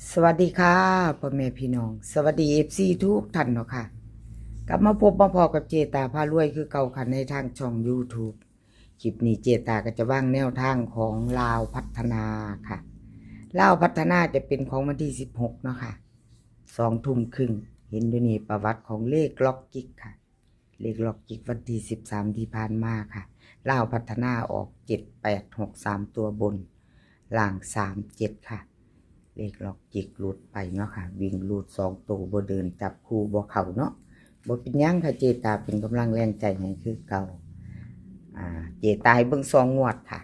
สวัสดีค่ะพ่อแม่พี่น้องสวัสดีFCทุกท่านเนาะค่ะกลับมาพบมาพอกับเจตาพารวยคือเก่าค่ะในทางช่อง YouTube คลิปนี้เจตาก็จะว่างแนวทางของลาวพัฒนาค่ะลาวพัฒนาจะเป็นของวันที่16เนาะค่ะ20:30เห็นอยู่นี่ประวัติของเลขล็อกจิกค่ะเลขล็อกจิกวันที่13ที่ผ่านมาค่ะลาวพัฒนาออก7863ตัวบนล่าง37ค่ะเลขล็อกจิกหลุดไปเนาะค่ะวิ่งหลุด2ตัวบ่เดินจับคู่บ่เข้าเนาะบ่เป็นหยังค่ะเจตาเป็นกำลังแรงใจให้คือเก่าเจตายเบิ่ง2 งวดค่ะ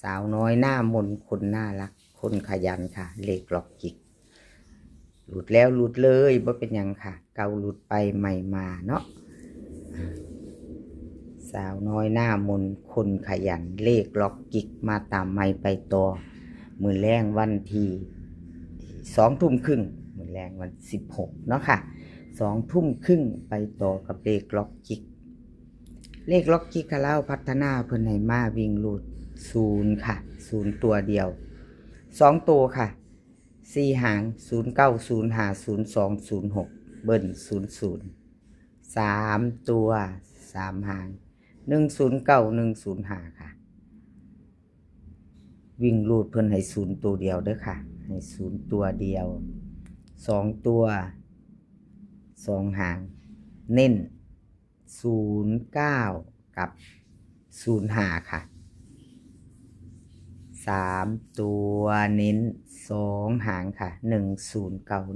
สาวน้อยหน้ามนคนน่ารักคนขยันค่ะเลขล็อกจิกหลุดแล้วหลุดเลยบ่เป็นหยังค่ะเก่าหลุดไปใหม่มาเนาะสาวน้อยหน้ามนคนขยันเลขล็อกจิกมาตามไม่ไปต่อมือแรงวันที่20:30มื้อแรงวัน16เนาะค่ะ20:30ไปต่อกับเลขล็อกจิกเลขล็อกจิกลาวพัฒนาเพิ่นให้มาวิ่งรูด0ค่ะ0ตัวเดียว2ตัวค่ะ4หาง09050206เบิ้ล00 3ตัว3หาง109105ค่ะวิ่งรูดเพิ่นให้0ตัวเดียวเด้อค่ะให้0ตัวเดียว2ตัว2หางเน้น09กับ05ค่ะ3ตัวเน้น2หางค่ะ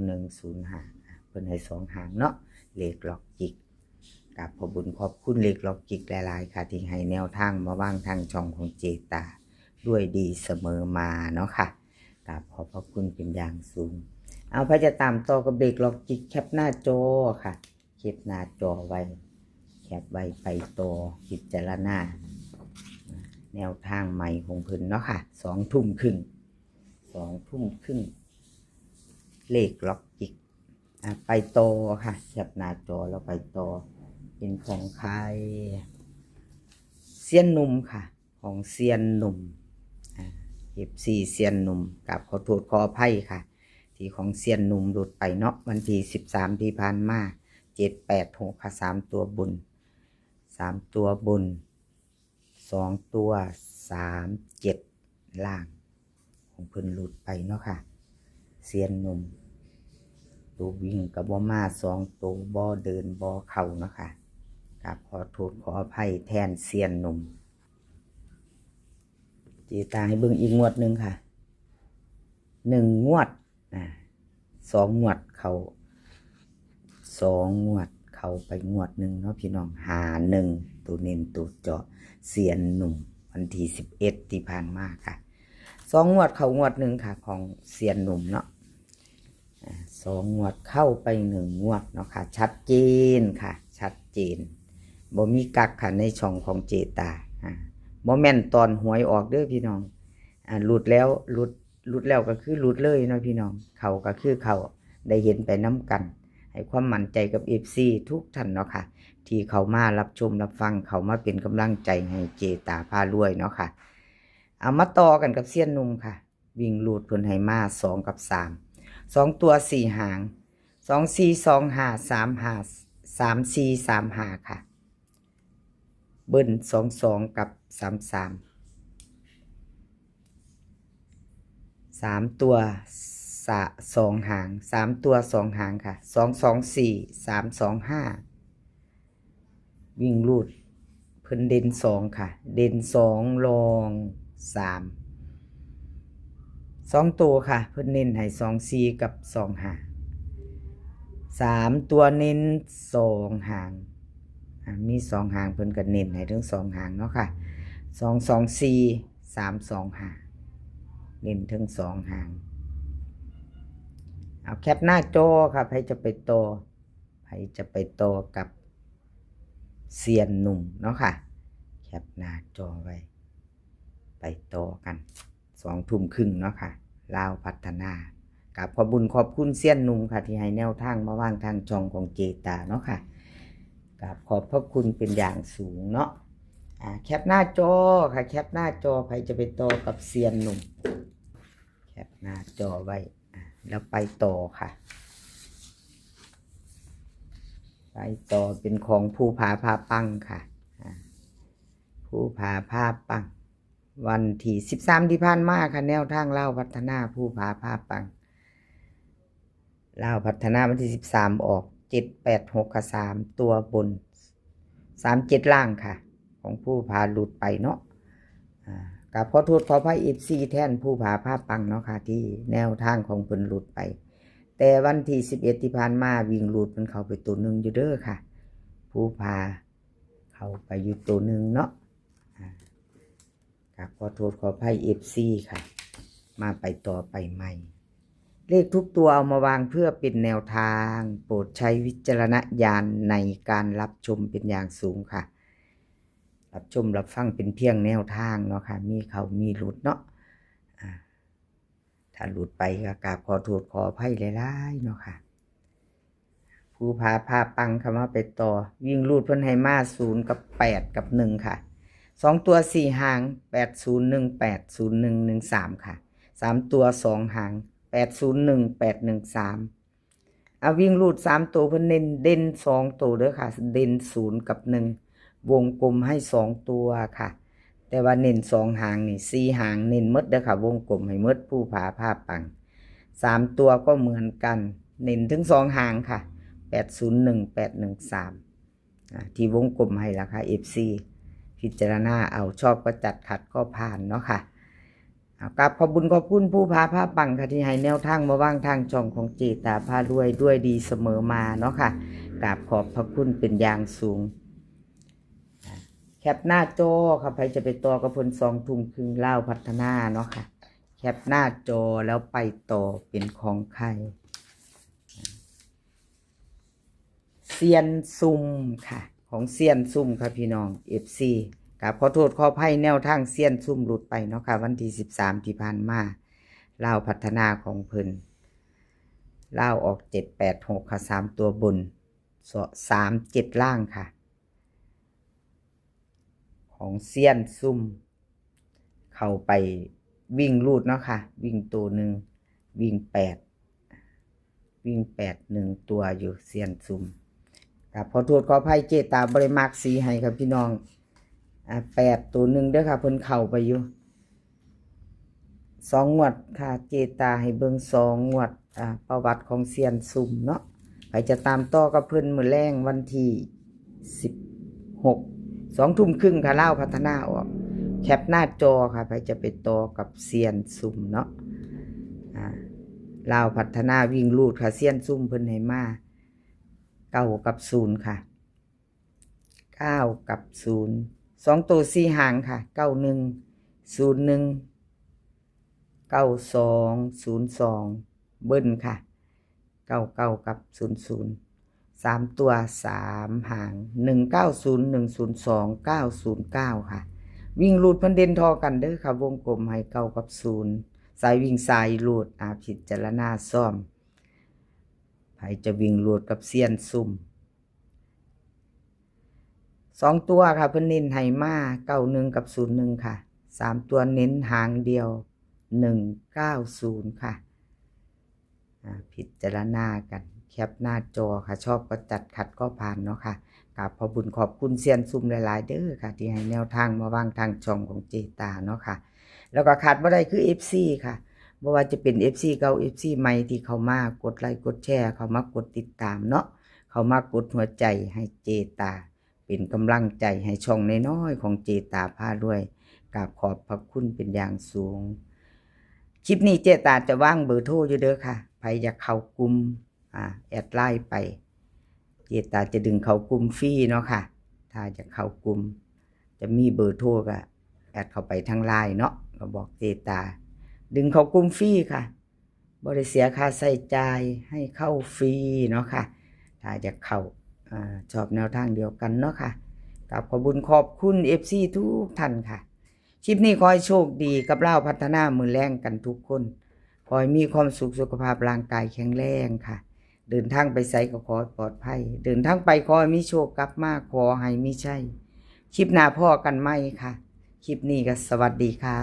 109105เพิ่นให้2หางเนาะเลขล็อกจิกกับขอบคุญขอบคุณเลขล็อกจิกหลายๆค่ะที่ให้แนวทางมาวางทางช่องของเจตาด้วยดีเสมอมาเนาะค่ะกับขอบพระคุณเป็นอย่างสูงเอาพระจะตามต่อกับเลขล็อกจิกแคปหน้าจอค่ะแคปหน้าจอไว้แคปไว้ไปต่อพิจารณาแนวทางใหม่ของเพิ่นเนาะค่ะ20:30เลขล็อกจิกไปต่อค่ะแคปหน้าจอแล้วไปต่อเป็นของใครเซียนหนุ่มค่ะของเซียนหนุ่มFCเซียนหนุ่มกับขอโทษขออภัยค่ะที่ของเซียนหนุ่มหลุดไปเนาะวันที่13ที่ผ่านมา786ค่ะ3ตัวบน3ตัวบน2ตัว37ล่างของเพิ่นหลุดไปเนาะค่ะเซียนหนุ่มตัววิ่งกับบ่มา2ตัวบ่เดินบ่เข้าเนาะค่ะกับขอโทษขออภัยแทนเซียนหนุ่มจีตาให้เบิ่งอีกงวดหนึ่งค่ะ1 งวด2 งวดเขา2 งวดเขาไปงวดหนึ่งเนาะพี่น้อง51ตัวเน้นตัวเจาะเซียนหนุ่มวันที่11ที่ผ่านมาค่ะ2 งวดเขางวดหนึ่งค่ะของเซียนหนุ่มเนาะ2 งวดเข้าไป1 งวดเนาะค่ะชัดเจนค่ะชัดเจนบ่มีกักค่ะในช่องของเจตาบ่แม่นตอนหวยออกเด้อพี่น้องหลุดแล้วหลุดแล้วก็คือหลุดเลยเนาะพี่น้องเขาก็คือเขาได้เห็นไปน้ำกันให้ความมั่นใจกับ FC ทุกท่านเนาะค่ะที่เขามารับชมรับฟังเขามาเป็นกำลังใจให้เจตาพารวยเนาะค่ะเอามาต่อกันกับเซียนหนุ่มค่ะวิ่งหลุดเพิ่นให้มา2กับ3 2ตัว4หาง2425353435ค่ะเบิ้ล22กับ33 3ตัว2หาง3ตัว2หางค่ะ224 325วิ่งรูดเพิ่นเด่น2ค่ะเด่น2รอง3 2ตัวค่ะเพิ่นเน้นให้24กับ25 3ตัวเน้น2หางมี2หางเพิ่นก็เน้นให้ทั้ง2หางเนาะค่ะ224 325เน้นทั้ง2หางเอาแคปหน้าจอครับใครจะไปต่อกับเซียนหนุ่มเนาะค่ะแคปหน้าจอไว้ไปต่อกัน20:30เนาะค่ะลาวพัฒนากับขอบคุญขอบคุณเซียนหนุ่มค่ะที่ให้แนวทางมาวางทางช่องของเจตาเนาะค่ะกับขอบพระคุณเป็นอย่างสูงเนาะแคปหน้าจอค่ะแคปหน้าจอใครจะไปต่อกับเซียนหนุ่มแคปหน้าจอไว้ แล้วไปต่อค่ะไปต่อเป็นของภูผาผ้าปังค่ะภูผาผ้าปังวันที่13ที่ผ่านมาค่ะแนวทางเล่าพัฒนาภูผาผ้าปังเล่าพัฒนาวันที่13ออก786กับ3ตัวบน37ล่างค่ะของภูผาหลุดไปเนาะกับขอโทษขออภัยFCแทนภูผาผ้าปังเนาะค่ะที่แนวทางของเพิ่นหลุดไปแต่วันที่11ที่ผ่านมาวิ่งหลุดมันเข้าไปตัวหนึ่งอยู่เด้อค่ะภูผาเข้าไปอยู่ตัวหนึ่งเนาะขอโทษขออภัย FC ค่ะมาไปต่อไปใหม่เลขทุกตัวเอามาวางเพื่อเป็นแนวทางโปรดใช้วิจารณญาณในการรับชมเป็นอย่างสูงค่ะรับชมรับฟังเป็นเพียงแนวทางเนาะค่ะมีเขามีหลุดเนาะถ้าหลุดไปก็กราบขอโทษขออภัยหลายๆเนาะค่ะภูผาผ้าปังคำว่าไปต่อวิ่งรูดเพิ่นให้มา0กับ8กับ1ค่ะ2ตัว4หาง80180113ค่ะ3ตัว2หาง801813เอาวิ่งรูด3ตัวเพิ่นเน้นเด่น2ตัวเด้อค่ะเด่น0กับ1วงกลมให้2ตัวค่ะแต่ว่าเน้น2หางนี่4หางเน้นหมดเด้อค่ะวงกลมให้หมดภูผาผ้าปัง3ตัวก็เหมือนกันเน้นถึง2หางค่ะ801813ที่วงกลมให้ล่ะค่ะ FC พิจารณาเอาชอบก็จัดขัดก็ผ่านเนาะค่ะกราบขอบคุญขอบคุณภูผาผ้าปังค่ะที่ให้แนวทางมาว่างทางช่องของเจตาพารวยด้วยดีเสมอมาเนาะค่ะกราบขอบพระคุณเป็นอย่างสูงแคปหน้าจอค่ะใครจะไปต่อกับพล2 ทุ่มครึ่งเล่าพัฒนาเนาะค่ะแคปหน้าจอแล้วไปต่อเป็นของใครเซียนซุ่มค่ะของเซียนซุ่มค่ะพี่น้อง FC กับขอโทษขออภัยแนวทางเซียนซุ่มหลุดไปเนาะค่ะวันที่13ที่ผ่านมาเล่าพัฒนาของเพิ่นเล่าออก786ค่ะ3ตัวบน37ล่างค่ะของเซียนซุ่มเข้าไปวิ่งรูดเนาะค่ะวิ่งตัวหนึ่งวิ่ง1ตัวอยู่เซียนซุ่มกับขอโทษขออภัยเจตาบริมากสีให้ครับพี่น้อง8ตัวหนึ่งเด้อค่ะเพิ่นเข้าไปอยู่2งวดค่ะเจตาให้เบิ่ง2งวดประวัติของเซียนซุ่มเนาะไปจะตามต่อกับเพิ่นมื้อแรงวันที่16 2 ทุ่มครึ่งค่ะเล่าพัฒนาออกแคปหน้าจอค่ะไปจะไปต่อกับเซียนซุ่มเนาะเล่าพัฒนาวิ่งลูดค่ะเซียนซุ่มเพิ่นให้มา9กับ0ค่ะ9กับ0 2ตัว4หางค่ะ9101 9202เบิ้ลค่ะ99กับ00 3ตัว3หาง190 102 909ค่ะวิ่งรูดเพิ่นเด่นทอกันเด้อค่ะวงกลมให้9กับ0สายวิ่งสายรูดพิจารณาซ่อมไผจะวิ่งรูดกับเซียนซุ่ม2ตัวค่ะเพิ่นเน้นให้มา91กับ01ค่ะ3ตัวเน้นหางเดียว190ค่ะพิจารณากันแคปหน้าจอค่ะชอบก็จัดขัดก็ผ่านเนาะค่ะกราบขอบคุญขอบคุณเซียนซุ่มหลายๆเด้อค่ะที่ให้แนวทางมาวางทางช่องของเจตาเนาะค่ะแล้วก็ขาดบ่ได้คือ FC ค่ะบ่ว่าจะเป็น FC เก่า FC ใหม่ที่เข้ามากดไลค์กดแชร์เข้ามากดติดตามเนาะเข้ามากดหัวใจให้เจตาเป็นกำลังใจให้ช่องน้อยๆของเจตาพาด้วยกราบขอบพระคุณเป็นอย่างสูงคลิปนี้เจตาจะว่างเบอร์โทรอยู่เด้อค่ะใครอยากเข้ากลุ่มแอดไลน์ไปเจตาจะดึงเข้ากลุ่มฟรีเนาะค่ะถ้าจะเข้ากลุ่มจะมีเบอร์โทรก็แอดเข้าไปทางไลน์เนาะก็บอกเจตาดึงเข้ากลุ่มฟรีค่ะบ่ได้เสียค่าใช้จ่ายให้เข้าฟรีเนาะค่ะถ้าจะเข้าชอบแนวทางเดียวกันเนาะค่ะกับขอบคุญขอบคุณ FC ทุกท่านค่ะคลิปนี้ขอให้โชคดีกับเล่าพัฒนามือแรงกันทุกคนขอให้มีความสุขสุขภาพร่างกายแข็งแรงค่ะเดินทางไปไสก็ขอปลอดภัยเดินทางไปขอให้มีโชคกลับมาขอให้มีชัยคลิปหน้าพ่อกันไหมค่ะคลิปนี้ก็สวัสดีค่ะ